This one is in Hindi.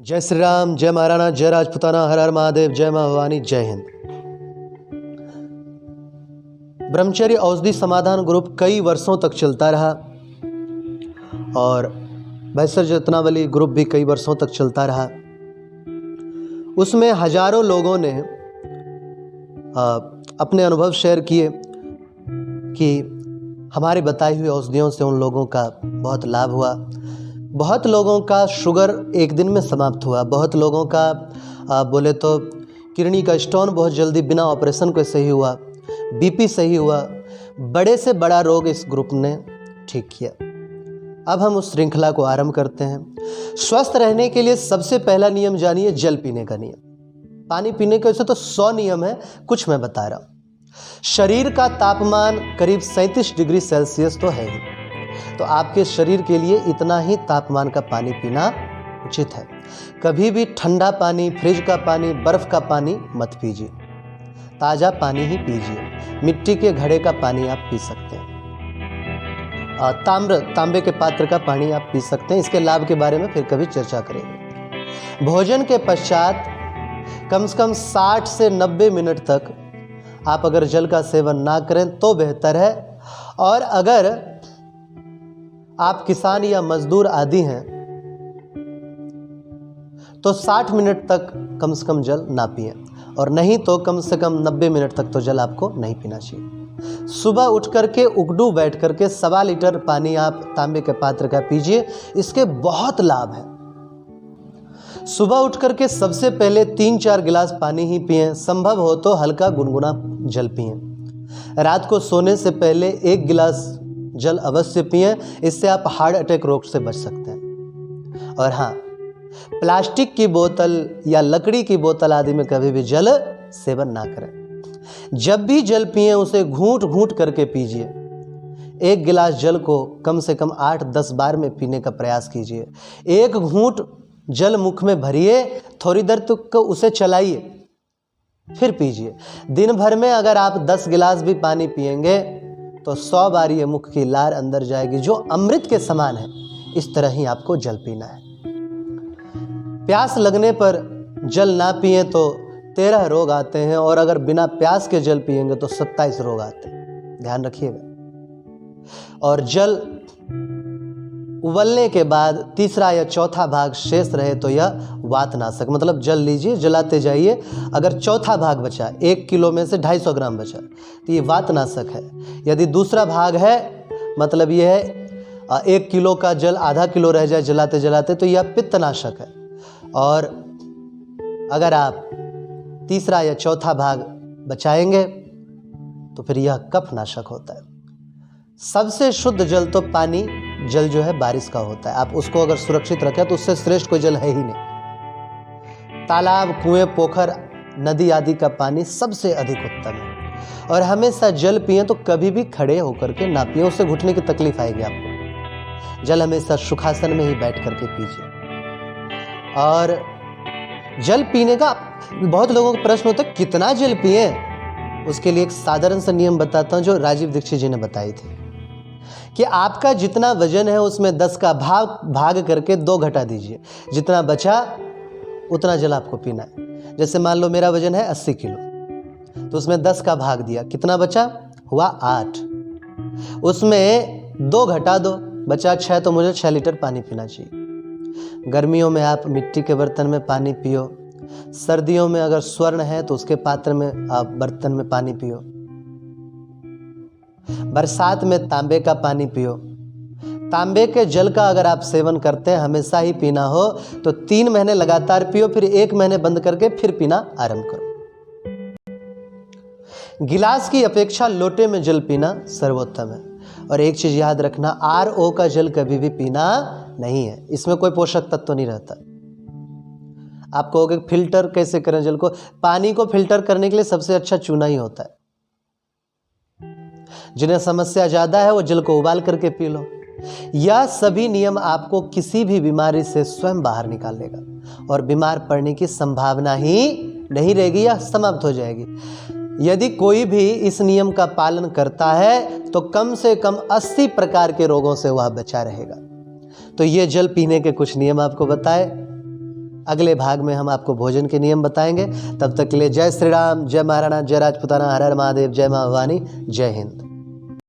जय श्री राम, जय महाराणा, जय राजपुताना, हर हर महादेव, जय मां भवानी, जय हिंद। ब्रह्मचर्य औषधि समाधान ग्रुप कई वर्षों तक चलता रहा और भैसर रत्नावली ग्रुप भी कई वर्षों तक चलता रहा। उसमें हजारों लोगों ने अपने अनुभव शेयर किए कि हमारी बताई हुई औषधियों से उन लोगों का बहुत लाभ हुआ। बहुत लोगों का शुगर एक दिन में समाप्त हुआ। बहुत लोगों का बोले तो किडनी का स्टोन बहुत जल्दी बिना ऑपरेशन के सही हुआ। बीपी सही हुआ। बड़े से बड़ा रोग इस ग्रुप ने ठीक किया। अब हम उस श्रृंखला को आरंभ करते हैं। स्वस्थ रहने के लिए सबसे पहला नियम जानिए, जल पीने का नियम। पानी पीने के वैसे तो 100 नियम है, कुछ मैं बता रहा हूँ। शरीर का तापमान करीब 37 डिग्री सेल्सियस तो है ही, तो आपके शरीर के लिए इतना ही तापमान का पानी पीना उचित है। कभी भी ठंडा पानी, फ्रिज का पानी, बर्फ का पानी मत पीजिए। ताज़ा पानी ही पीजिए। मिट्टी के घड़े का पानी आप पी सकते हैं। तांबे के पात्र का पानी आप पी सकते हैं। इसके लाभ के बारे में फिर कभी चर्चा करेंगे। भोजन के पश्चात कम से कम 60 से 90 मिनट तक आप अगर जल का सेवन ना करें तो बेहतर है। और अगर आप किसान या मजदूर आदि हैं तो 60 मिनट तक कम से कम जल ना पिएं, और नहीं तो कम से कम 90 मिनट तक तो जल आपको नहीं पीना चाहिए। सुबह उठ करके उगडू बैठ करके 1.25 लीटर पानी आप तांबे के पात्र का पीजिए। इसके बहुत लाभ हैं। सुबह उठ करके सबसे पहले 3-4 गिलास पानी ही पिएं। संभव हो तो हल्का गुनगुना जल पिएं। रात को सोने से पहले 1 गिलास जल अवश्य पिएं। इससे आप हार्ट अटैक रोग से बच सकते हैं। और हाँ, प्लास्टिक की बोतल या लकड़ी की बोतल आदि में कभी भी जल सेवन ना करें। जब भी जल पिएं उसे घूंट घूंट करके पीजिए। 1 गिलास जल को कम से कम 8-10 बार में पीने का प्रयास कीजिए। 1 घूंट जल मुख में भरिए, थोड़ी देर तक उसे चलाइए, फिर पीजिए। दिन भर में अगर आप 10 गिलास भी पानी पिएंगे तो 100 बार ये मुख की लार अंदर जाएगी, जो अमृत के समान है। इस तरह ही आपको जल पीना है। प्यास लगने पर जल ना पिए तो 13 रोग आते हैं, और अगर बिना प्यास के जल पिएंगे तो 27 रोग आते हैं। ध्यान रखिएगा। और जल उबलने के बाद तीसरा या चौथा भाग शेष रहे तो यह वातनाशक, मतलब जल लीजिए, जलाते जाइए। अगर चौथा भाग बचा, 1 किलो में से 250 ग्राम बचा, तो ये वातनाशक है। यदि दूसरा भाग है, मतलब यह है 1 किलो का जल आधा किलो रह जाए जलाते जलाते, तो यह पित्तनाशक है। और अगर आप तीसरा या चौथा भाग बचाएंगे तो फिर यह कफनाशक होता है। सबसे शुद्ध जल तो पानी जल जो है बारिश का होता है। आप उसको अगर सुरक्षित रखें तो उससे श्रेष्ठ कोई जल है ही नहीं। तालाब, कुएं, पोखर, नदी आदि का पानी सबसे अधिक उत्तम है। और हमेशा जल पिएं तो कभी भी खड़े होकर के ना पिएं, उससे घुटने की तकलीफ आएगी आपको। जल हमेशा सुखासन में ही बैठ करके पीजिए। और जल पीने का बहुत लोगों का प्रश्न होता है, कितना जल पिए? उसके लिए एक साधारण सा नियम बताता हूं जो राजीव दीक्षित जी ने बताई थी, कि आपका जितना वजन है उसमें 10 का भाग करके 2 घटा दीजिए। जितना बचा उतना जल आपको पीना है। जैसे मान लो मेरा वजन है 80 किलो, तो उसमें 10 का भाग दिया, कितना बचा? हुआ 8। उसमें 2 घटा दो, बचा 6, तो मुझे 6 लीटर पानी पीना चाहिए। गर्मियों में आप मिट्टी के बर्तन में पानी पियो। सर्दियों में अगर स्वर्ण है तो उसके पात्र में आप बर्तन में पानी पियो। बरसात में तांबे का पानी पियो। तांबे के जल का अगर आप सेवन करते हैं, हमेशा ही पीना हो, तो 3 महीने लगातार पियो, फिर 1 महीने बंद करके फिर पीना आरंभ करो। गिलास की अपेक्षा लोटे में जल पीना सर्वोत्तम है। और एक चीज याद रखना, RO का जल कभी भी पीना नहीं है। इसमें कोई पोषक तत्व नहीं रहता। आप कहोगे फिल्टर कैसे करें जल को? पानी को फिल्टर करने के लिए सबसे अच्छा चूना ही होता है। जिन्हें समस्या ज्यादा है वो जल को उबाल करके पी लो। यह सभी नियम आपको किसी भी बीमारी से स्वयं बाहर निकाल देगा, और बीमार पड़ने की संभावना ही नहीं रहेगी या समाप्त हो जाएगी। यदि कोई भी इस नियम का पालन करता है तो कम से कम 80 प्रकार के रोगों से वह बचा रहेगा। तो ये जल पीने के कुछ नियम आपको बताए। अगले भाग में हम आपको भोजन के नियम बताएंगे। तब तक के लिए जय श्री राम, जय महाराणा, जय राजपूताना, हर हर महादेव, जय माँ भवानी, जय हिंद।